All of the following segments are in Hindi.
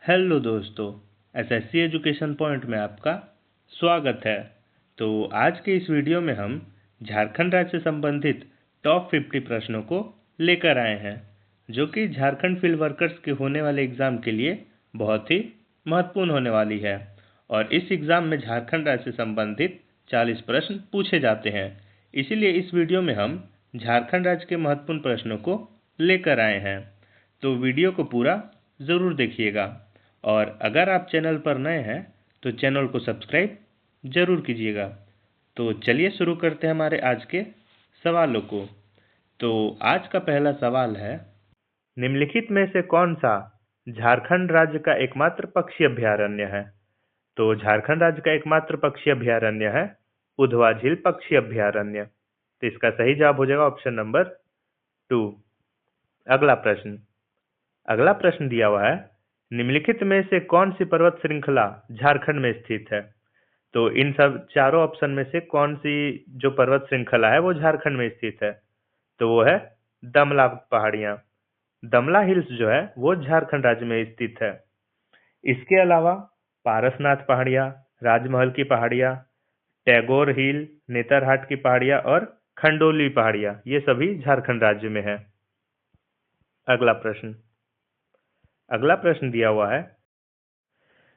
हेलो दोस्तों, एसएससी एजुकेशन पॉइंट में आपका स्वागत है। तो आज के इस वीडियो में हम झारखंड राज्य से संबंधित टॉप 50 प्रश्नों को लेकर आए हैं, जो कि झारखंड फील्ड वर्कर्स के होने वाले एग्ज़ाम के लिए बहुत ही महत्वपूर्ण होने वाली है। और इस एग्ज़ाम में झारखंड राज्य से संबंधित 40 प्रश्न पूछे जाते हैं। इसीलिए इस वीडियो में हम झारखंड राज्य के महत्वपूर्ण प्रश्नों को लेकर आए हैं। तो वीडियो को पूरा ज़रूर देखिएगा। और अगर आप चैनल पर नए हैं तो चैनल को सब्सक्राइब जरूर कीजिएगा। तो चलिए शुरू करते हैं हमारे आज के सवालों को। तो आज का पहला सवाल है, निम्नलिखित में से कौन सा झारखंड राज्य का एकमात्र पक्षी अभयारण्य है? तो झारखंड राज्य का एकमात्र पक्षी अभयारण्य है उधवा झील पक्षी अभयारण्य। तो इसका सही जवाब हो जाएगा ऑप्शन नंबर 2। अगला प्रश्न दिया हुआ है, निम्नलिखित में से कौन सी पर्वत श्रृंखला झारखंड में स्थित है? तो इन सब चारों ऑप्शन में से कौन सी जो पर्वत श्रृंखला है वो झारखंड में स्थित है? तो वो है दमला पहाड़ियां। दमला हिल्स जो है वो झारखंड राज्य में स्थित है। इसके अलावा पारसनाथ पहाड़ियां, राजमहल की पहाड़ियां, टैगोर हिल, नेतरहाट की पहाड़ियां और खंडोली पहाड़ियां, ये सभी झारखंड राज्य में है। अगला प्रश्न दिया हुआ है,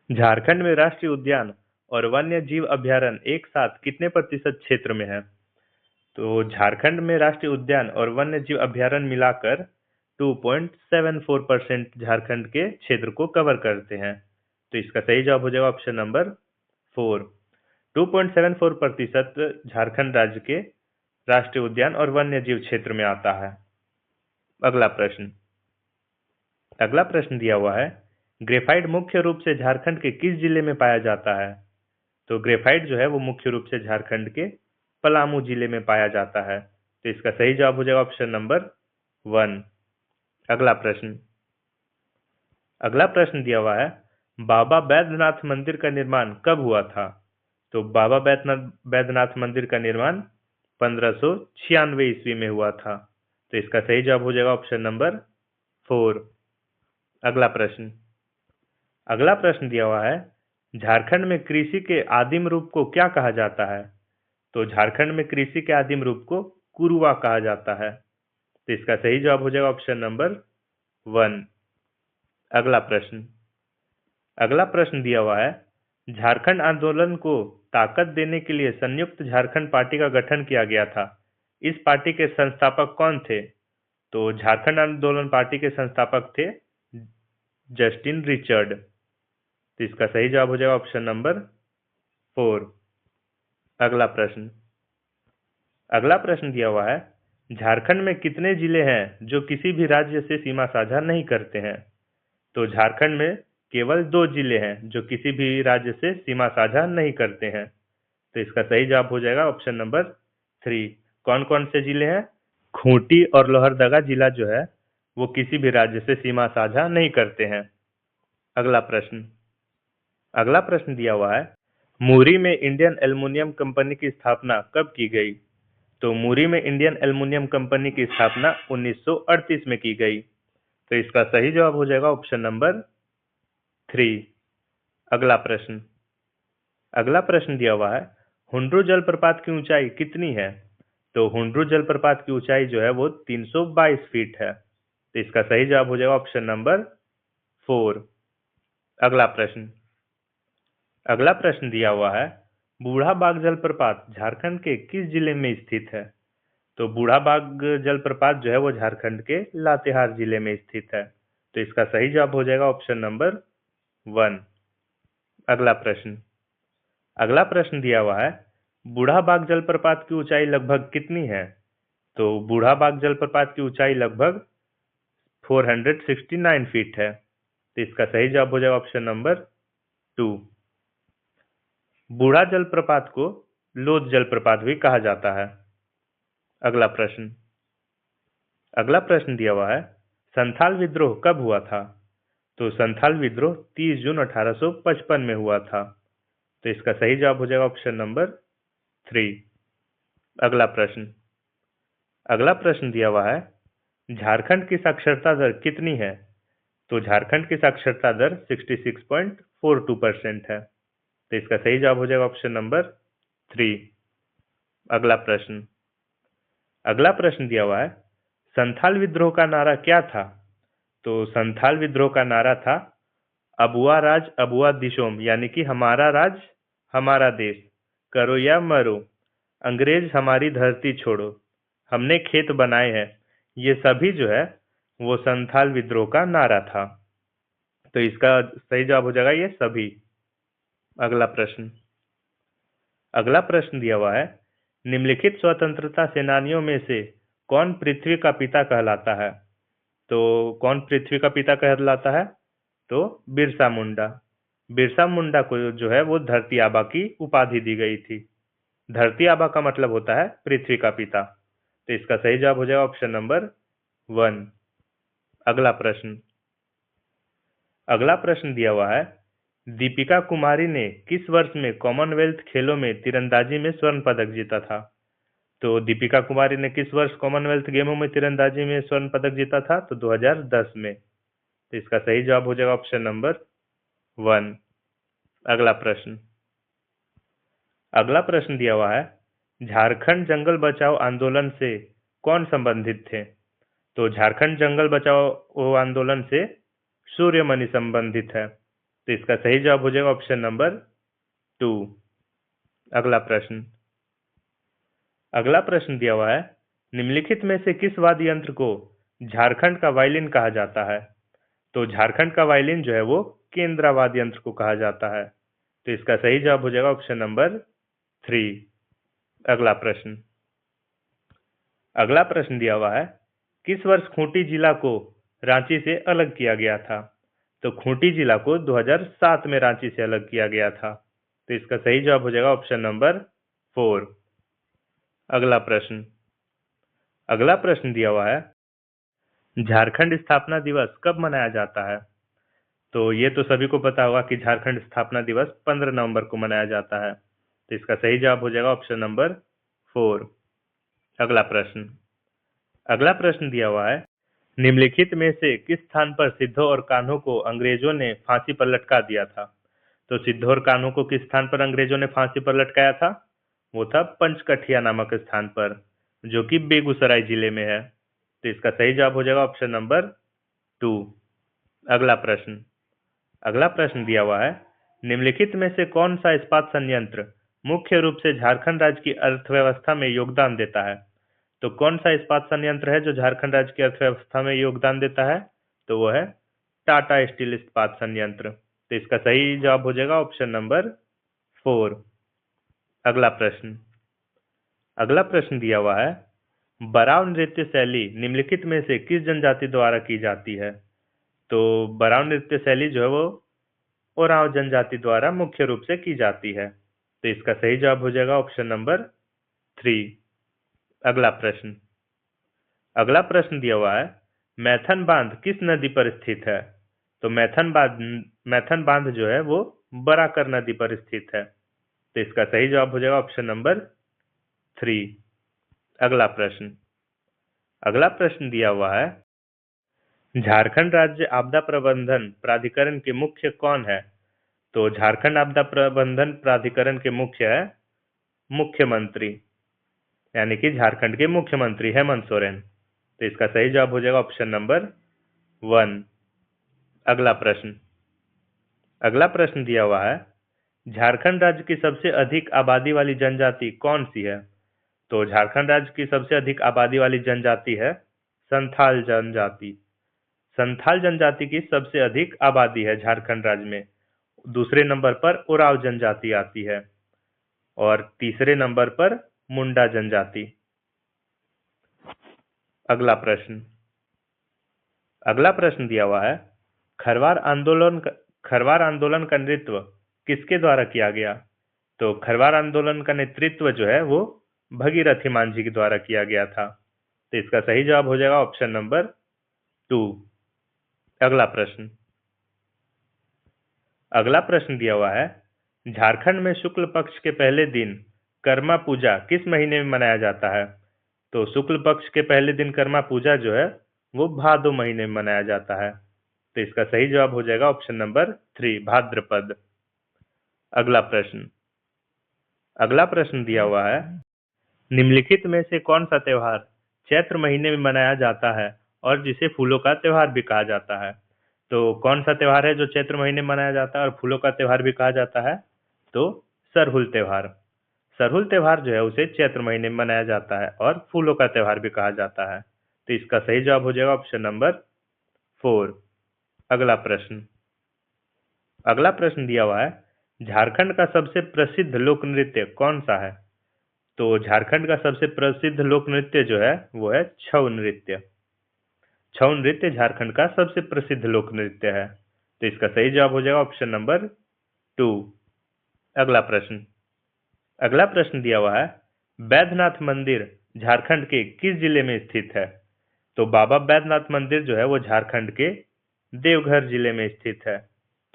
झारखंड में राष्ट्रीय उद्यान और वन्य जीव अभयारण्य एक साथ कितने प्रतिशत क्षेत्र में है? तो झारखंड में राष्ट्रीय उद्यान और वन्य जीव अभयारण्य मिलाकर 2.74% झारखंड के क्षेत्र को कवर करते हैं। तो इसका सही जवाब हो जाएगा ऑप्शन नंबर 4। 2.74% झारखंड राज्य के राष्ट्रीय उद्यान और वन्य जीव क्षेत्र में आता है। अगला प्रश्न दिया हुआ है, ग्रेफाइट मुख्य रूप से झारखंड के किस जिले में पाया जाता है? तो ग्रेफाइट जो है वो मुख्य रूप से झारखंड के पलामू जिले में पाया जाता है। तो इसका सही जवाब हो जाएगा ऑप्शन नंबर 1। अगला प्रश्न दिया हुआ है, बाबा बैद्यनाथ मंदिर का निर्माण कब हुआ था? तो बाबा बैद्यनाथ मंदिर का निर्माण 1596 ईस्वी में हुआ था। तो इसका सही जवाब हो जाएगा ऑप्शन नंबर 4। अगला प्रश्न दिया हुआ है, झारखंड में कृषि के आदिम रूप को क्या कहा जाता है? तो झारखंड में कृषि के आदिम रूप को कुरुआ कहा जाता है। तो इसका सही जवाब हो जाएगा ऑप्शन नंबर 1। अगला प्रश्न दिया हुआ है, झारखंड आंदोलन को ताकत देने के लिए संयुक्त झारखंड पार्टी का गठन किया गया था। इस पार्टी के संस्थापक कौन थे? तो झारखंड आंदोलन पार्टी के संस्थापक थे जस्टिन रिचर्ड। तो इसका सही जवाब हो जाएगा ऑप्शन नंबर 4। अगला प्रश्न दिया हुआ है, झारखंड में कितने जिले हैं जो किसी भी राज्य से सीमा साझा नहीं करते हैं? तो झारखंड में केवल 2 जिले हैं जो किसी भी राज्य से सीमा साझा नहीं करते हैं। तो इसका सही जवाब हो जाएगा ऑप्शन नंबर 3। कौन कौन से जिले हैं? खूंटी और लोहरदगा जिला जो है वो किसी भी राज्य से सीमा साझा नहीं करते हैं। अगला प्रश्न दिया हुआ है, मुरी में इंडियन एल्युमिनियम कंपनी की स्थापना कब की गई? तो मुरी में इंडियन एल्युमिनियम कंपनी की स्थापना 1938 में की गई। तो इसका सही जवाब हो जाएगा ऑप्शन नंबर 3। अगला प्रश्न दिया हुआ है, हुंड्रू जलप्रपात की ऊंचाई कितनी है? तो हुंड्रू जलप्रपात की ऊंचाई जो है वो 322 फीट है। तो इसका सही जवाब हो जाएगा ऑप्शन नंबर 4। अगला प्रश्न दिया हुआ है, बूढ़ा बाग जलप्रपात झारखंड के किस जिले में स्थित है? तो बूढ़ा बाग जलप्रपात जो है वो झारखंड के लातेहार जिले में स्थित है। तो इसका सही जवाब हो जाएगा ऑप्शन नंबर 1। अगला प्रश्न दिया हुआ है, बूढ़ा बाग जलप्रपात की ऊंचाई लगभग कितनी है? तो बूढ़ा बाग जलप्रपात की ऊंचाई लगभग 469 फीट है। तो इसका सही जवाब हो जाएगा ऑप्शन नंबर 2। बूढ़ा जलप्रपात को लोध जलप्रपात भी कहा जाता है। अगला प्रश्न दिया हुआ है, संथाल विद्रोह कब हुआ था? तो संथाल विद्रोह 30 जून 1855 में हुआ था। तो इसका सही जवाब हो जाएगा ऑप्शन नंबर 3। अगला प्रश्न दिया हुआ है, झारखंड की साक्षरता दर कितनी है? तो झारखंड की साक्षरता दर 66.42% है। तो इसका सही जवाब हो जाएगा ऑप्शन नंबर 3। अगला प्रश्न दिया हुआ है, संथाल विद्रोह का नारा क्या था? तो संथाल विद्रोह का नारा था अबुआ राज अबुआ दिशोम, यानी कि हमारा राज हमारा देश, करो या मरो, अंग्रेज हमारी धरती छोड़ो, हमने खेत बनाए हैं। ये सभी जो है वो संथाल विद्रोह का नारा था। तो इसका सही जवाब हो जाएगा ये सभी। अगला प्रश्न दिया हुआ है, निम्नलिखित स्वतंत्रता सेनानियों में से कौन पृथ्वी का पिता कहलाता है? तो कौन पृथ्वी का पिता कहलाता है? तो बिरसा मुंडा। बिरसा मुंडा को जो है वो धरती आबा की उपाधि दी गई थी। धरती आबा का मतलब होता है पृथ्वी का पिता। तो इसका सही जवाब हो जाएगा ऑप्शन नंबर 1। अगला प्रश्न दिया हुआ है, दीपिका कुमारी ने किस वर्ष में कॉमनवेल्थ खेलों में तीरंदाजी में स्वर्ण पदक जीता था? तो दीपिका कुमारी ने किस वर्ष कॉमनवेल्थ गेमों में तीरंदाजी में स्वर्ण पदक जीता था? तो 2010 में। तो इसका सही जवाब हो जाएगा ऑप्शन नंबर 1। अगला प्रश्न दिया हुआ है, झारखंड जंगल बचाओ आंदोलन से कौन संबंधित थे? तो झारखंड जंगल बचाओ आंदोलन से सूर्यमणि संबंधित है। तो इसका सही जवाब हो जाएगा ऑप्शन नंबर 2। अगला प्रश्न दिया हुआ है, निम्नलिखित में से किस वाद्य यंत्र को झारखंड का वायलिन कहा जाता है? तो झारखंड का वायलिन जो है वो केंद्रा वाद्य यंत्र को कहा जाता है। तो इसका सही जवाब हो जाएगा ऑप्शन नंबर 3। अगला प्रश्न दिया हुआ है, किस वर्ष खूंटी जिला को रांची से अलग किया गया था? तो खूंटी जिला को 2007 में रांची से अलग किया गया था। तो इसका सही जवाब हो जाएगा ऑप्शन नंबर 4। अगला प्रश्न दिया हुआ है, झारखंड स्थापना दिवस कब मनाया जाता है? तो ये तो सभी को पता होगा कि झारखंड स्थापना दिवस 15 नवंबर को मनाया जाता है। तो इसका सही जवाब हो जाएगा ऑप्शन नंबर 4। अगला प्रश्न दिया हुआ है, निम्नलिखित में से किस स्थान पर सिद्धो और कान्हो को अंग्रेजों ने फांसी पर लटका दिया था? तो सिद्धो और कान्हो को किस स्थान पर अंग्रेजों ने फांसी पर लटकाया था? वो था पंचकठिया नामक स्थान पर, जो कि बेगूसराय जिले में है। तो इसका सही जवाब हो जाएगा ऑप्शन नंबर 2। अगला प्रश्न दिया हुआ है, निम्नलिखित में से कौन सा इस्पात संयंत्र मुख्य रूप से झारखंड राज्य की अर्थव्यवस्था में योगदान देता है? तो कौन सा इस्पात संयंत्र है जो झारखंड राज्य की अर्थव्यवस्था में योगदान देता है? तो वो है टाटा स्टील इस्पात संयंत्र। तो इसका सही जवाब हो जाएगा ऑप्शन नंबर 4। अगला प्रश्न दिया हुआ है, बराव नृत्य शैली निम्नलिखित में से किस जनजाति द्वारा की जाती है? तो बराव नृत्य शैली जो है वो ओरांव जनजाति द्वारा मुख्य रूप से की जाती है। तो इसका सही जवाब हो जाएगा ऑप्शन नंबर 3। अगला प्रश्न दिया हुआ है, मैथन बांध किस नदी पर स्थित है? तो मैथन बांध जो है वो बराकर नदी पर स्थित है। तो इसका सही जवाब हो जाएगा ऑप्शन नंबर 3। अगला प्रश्न दिया हुआ है, झारखंड राज्य आपदा प्रबंधन प्राधिकरण के मुख्य कौन है? तो झारखंड आपदा प्रबंधन प्राधिकरण के मुख्य है मुख्यमंत्री, यानी कि झारखंड के मुख्यमंत्री हेमंत सोरेन। तो इसका सही जवाब हो जाएगा ऑप्शन नंबर 1। अगला प्रश्न दिया हुआ है, झारखंड राज्य की सबसे अधिक आबादी वाली जनजाति कौन सी है? तो झारखंड राज्य की सबसे अधिक आबादी वाली जनजाति है संथाल जनजाति। संथाल जनजाति की सबसे अधिक आबादी है झारखंड राज्य में। दूसरे नंबर पर उराव जनजाति आती है और तीसरे नंबर पर मुंडा जनजाति। अगला प्रश्न दिया हुआ है, खरवार आंदोलन का नेतृत्व किसके द्वारा किया गया? तो खरवार आंदोलन का नेतृत्व जो है वो भगीरथी मांझी के द्वारा किया गया था। तो इसका सही जवाब हो जाएगा ऑप्शन नंबर 2। अगला प्रश्न दिया हुआ है, झारखंड में शुक्ल पक्ष के पहले दिन कर्मा पूजा किस महीने में मनाया जाता है? तो शुक्ल पक्ष के पहले दिन कर्मा पूजा जो है वो भादो महीने में मनाया जाता है। तो इसका सही जवाब हो जाएगा ऑप्शन नंबर 3 भाद्रपद। अगला प्रश्न दिया हुआ है, निम्नलिखित में से कौन सा त्योहार चैत्र महीने में मनाया जाता है और जिसे फूलों का त्योहार भी कहा जाता है? तो कौन सा त्योहार है जो चैत्र महीने में मनाया जाता है और फूलों का त्योहार भी कहा जाता है? तो सरहुल त्योहार। सरहुल त्योहार जो है उसे चैत्र महीने में मनाया जाता है और फूलों का त्योहार भी कहा जाता है। तो इसका सही जवाब हो जाएगा ऑप्शन नंबर 4। अगला प्रश्न दिया हुआ है, झारखंड का सबसे प्रसिद्ध लोक नृत्य कौन सा है? तो झारखंड का सबसे प्रसिद्ध लोक नृत्य जो है वो है छऊ नृत्य। छऊ नृत्य झारखंड का सबसे प्रसिद्ध लोक नृत्य है। तो इसका सही जवाब हो जाएगा ऑप्शन नंबर 2। अगला प्रश्न दिया हुआ है, बैद्यनाथ मंदिर झारखंड के किस जिले में स्थित है? तो बाबा बैद्यनाथ मंदिर जो है वो झारखंड के देवघर जिले में स्थित है।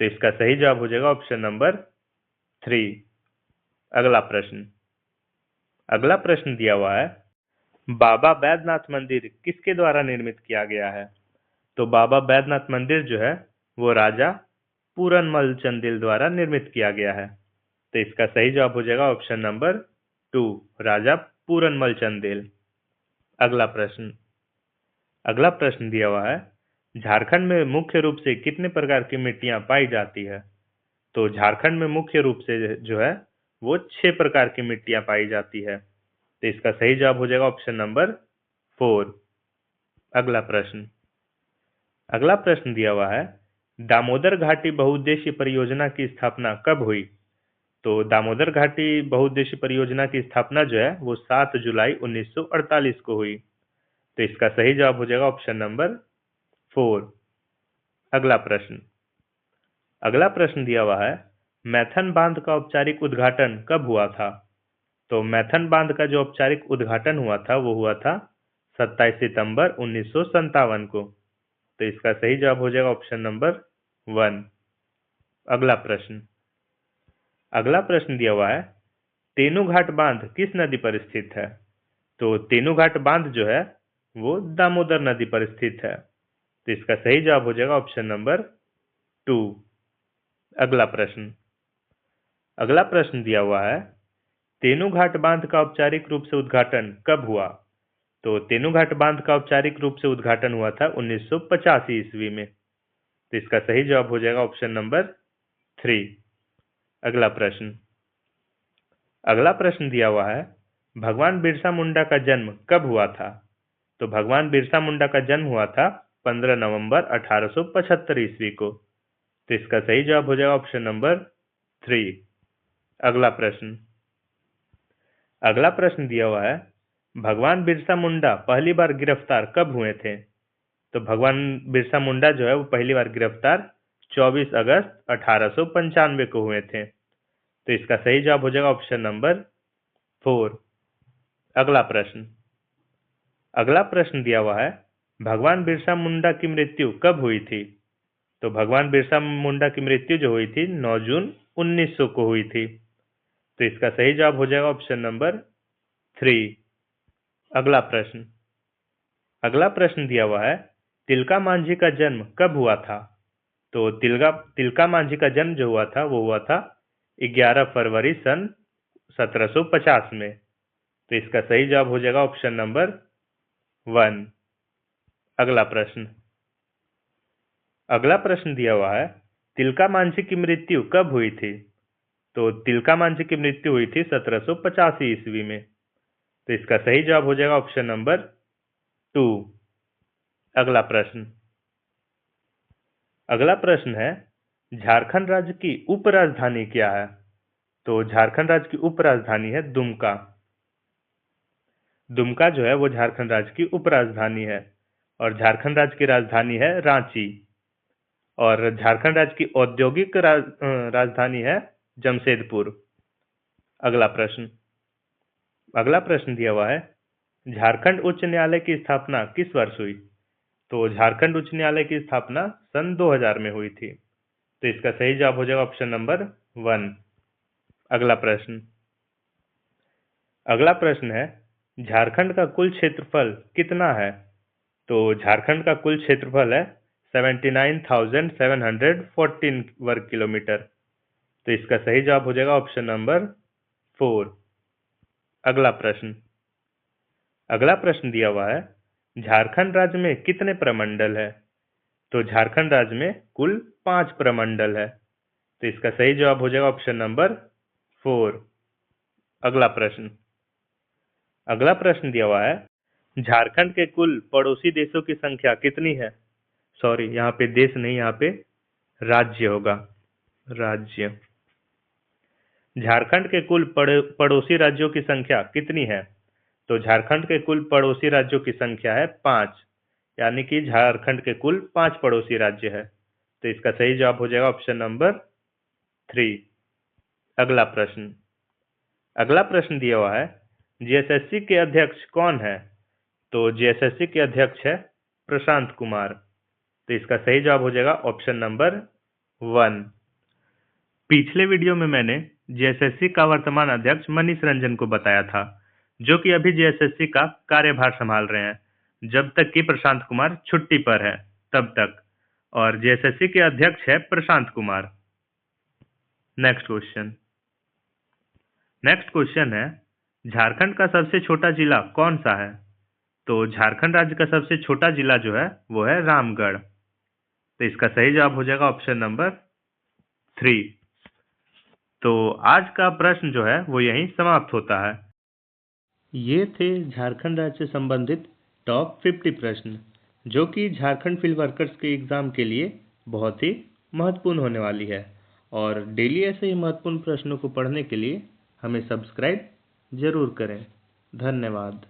तो इसका सही जवाब हो जाएगा ऑप्शन नंबर 3। अगला प्रश्न दिया हुआ है, बाबा बैद्यनाथ मंदिर किसके द्वारा निर्मित किया गया है? तो बाबा बैद्यनाथ मंदिर जो है वो राजा पूरनमल चंदेल द्वारा निर्मित किया गया है। तो इसका सही जवाब हो जाएगा ऑप्शन नंबर 2 राजा पूरनमल चंदेल। अगला प्रश्न दिया हुआ है, झारखंड में मुख्य रूप से कितने प्रकार की मिट्टियां पाई जाती है? तो झारखंड में मुख्य रूप से जो है वो 6 प्रकार की मिट्टियां पाई जाती है। तो इसका सही जवाब हो जाएगा ऑप्शन नंबर 4। अगला प्रश्न दिया हुआ है, दामोदर घाटी बहुउद्देशीय परियोजना की स्थापना कब हुई? तो दामोदर घाटी बहुउद्देशीय परियोजना की स्थापना जो है वो 7 जुलाई 1948 को हुई। तो इसका सही जवाब हो जाएगा ऑप्शन नंबर 4। अगला प्रश्न दिया हुआ है, मैथन बांध का औपचारिक उद्घाटन कब हुआ था? तो मैथन बांध का जो औपचारिक उद्घाटन हुआ था वो हुआ था 27 सितंबर 1957 को। तो इसका सही जवाब हो जाएगा ऑप्शन नंबर 1। अगला प्रश्न दिया हुआ है, तेनूघाट बांध किस नदी पर स्थित है? तो तेनूघाट बांध जो है वो दामोदर नदी पर स्थित है। तो इसका सही जवाब हो जाएगा ऑप्शन नंबर 2। अगला प्रश्न दिया हुआ है, तेनूघाट बांध का औपचारिक रूप से उद्घाटन कब हुआ? तो तेनूघाट बांध का औपचारिक रूप से उद्घाटन हुआ था 1985 ईस्वी में। तो इसका सही जवाब हो जाएगा ऑप्शन नंबर 3। अगला प्रश्न दिया हुआ है, भगवान बिरसा मुंडा का जन्म कब हुआ था? तो भगवान बिरसा मुंडा का जन्म हुआ था 15 नवंबर 1875 ईस्वी को। तो इसका सही जवाब हो जाएगा ऑप्शन नंबर 3। अगला प्रश्न दिया हुआ है, भगवान बिरसा मुंडा पहली बार गिरफ्तार कब हुए थे? तो भगवान बिरसा मुंडा जो है वो पहली बार गिरफ्तार 24 अगस्त 1895 को हुए थे। तो इसका सही जवाब हो जाएगा ऑप्शन नंबर 4। अगला प्रश्न दिया हुआ है, भगवान बिरसा मुंडा की मृत्यु कब हुई थी? तो भगवान बिरसा मुंडा की मृत्यु जो हुई थी 9 जून 1900 को हुई थी। तो इसका सही जवाब हो जाएगा ऑप्शन नंबर 3। अगला प्रश्न दिया हुआ है, तिलका मांझी का जन्म कब हुआ था? तो तिलका मांझी का जन्म जो हुआ था वो हुआ था 11 फरवरी सन 1750 में। तो इसका सही जवाब हो जाएगा ऑप्शन नंबर 1। अगला प्रश्न दिया हुआ है, तिलका मांझी की मृत्यु कब हुई थी? तो तिलका मांझी की मृत्यु हुई थी 1785 ईस्वी में। तो इसका सही जवाब हो जाएगा ऑप्शन नंबर 2। अगला प्रश्न है, झारखंड राज्य की उपराजधानी क्या है? तो झारखंड राज्य की उपराजधानी है दुमका। दुमका जो है वो झारखंड राज्य की उपराजधानी है और झारखंड राज्य की राजधानी है रांची और झारखंड राज्य की औद्योगिक राजधानी है जमशेदपुर। अगला प्रश्न दिया हुआ है, झारखंड उच्च न्यायालय की स्थापना किस वर्ष हुई? तो झारखंड उच्च न्यायालय की स्थापना सन 2000 में हुई थी। तो इसका सही जवाब हो जाएगा ऑप्शन नंबर 1। अगला प्रश्न है, झारखंड का कुल क्षेत्रफल कितना है? तो झारखंड का कुल क्षेत्रफल है 79,714 वर्ग किलोमीटर। तो इसका सही जवाब हो जाएगा ऑप्शन नंबर 4। अगला प्रश्न दिया हुआ है, झारखंड राज्य में कितने प्रमंडल है? तो झारखंड राज्य में कुल 5 प्रमंडल है। तो इसका सही जवाब हो जाएगा ऑप्शन नंबर 4। अगला प्रश्न दिया हुआ है, झारखंड के कुल पड़ोसी देशों की संख्या कितनी है? सॉरी, यहाँ पे देश नहीं, यहाँ पे राज्य होगा, राज्य। झारखंड के कुल पड़ोसी राज्यों की संख्या कितनी है? तो झारखंड के कुल पड़ोसी राज्यों की संख्या है 5, यानी कि झारखंड के कुल 5 पड़ोसी राज्य है। तो इसका सही जवाब हो जाएगा ऑप्शन नंबर 3। अगला प्रश्न दिया हुआ है, जीएसएससी के अध्यक्ष कौन है? तो जीएसएससी के अध्यक्ष है प्रशांत कुमार। तो इसका सही जवाब हो जाएगा ऑप्शन नंबर 1। पिछले वीडियो में मैंने जीएसएससी का वर्तमान अध्यक्ष मनीष रंजन को बताया था, जो कि अभी जीएसएससी का कार्यभार संभाल रहे हैं, जब तक कि प्रशांत कुमार छुट्टी पर है तब तक। और जीएसएससी के अध्यक्ष है प्रशांत कुमार। नेक्स्ट क्वेश्चन है, झारखंड का सबसे छोटा जिला कौन सा है? तो झारखंड राज्य का सबसे छोटा जिला जो है वो है रामगढ़। तो इसका सही जवाब हो जाएगा ऑप्शन नंबर 3। तो आज का प्रश्न जो है वो यहीं समाप्त होता है। ये थे झारखंड राज्य से संबंधित टॉप 50 प्रश्न, जो कि झारखंड फील्ड वर्कर्स के एग्जाम के लिए बहुत ही महत्वपूर्ण होने वाली है। और डेली ऐसे ही महत्वपूर्ण प्रश्नों को पढ़ने के लिए हमें सब्सक्राइब जरूर करें। धन्यवाद।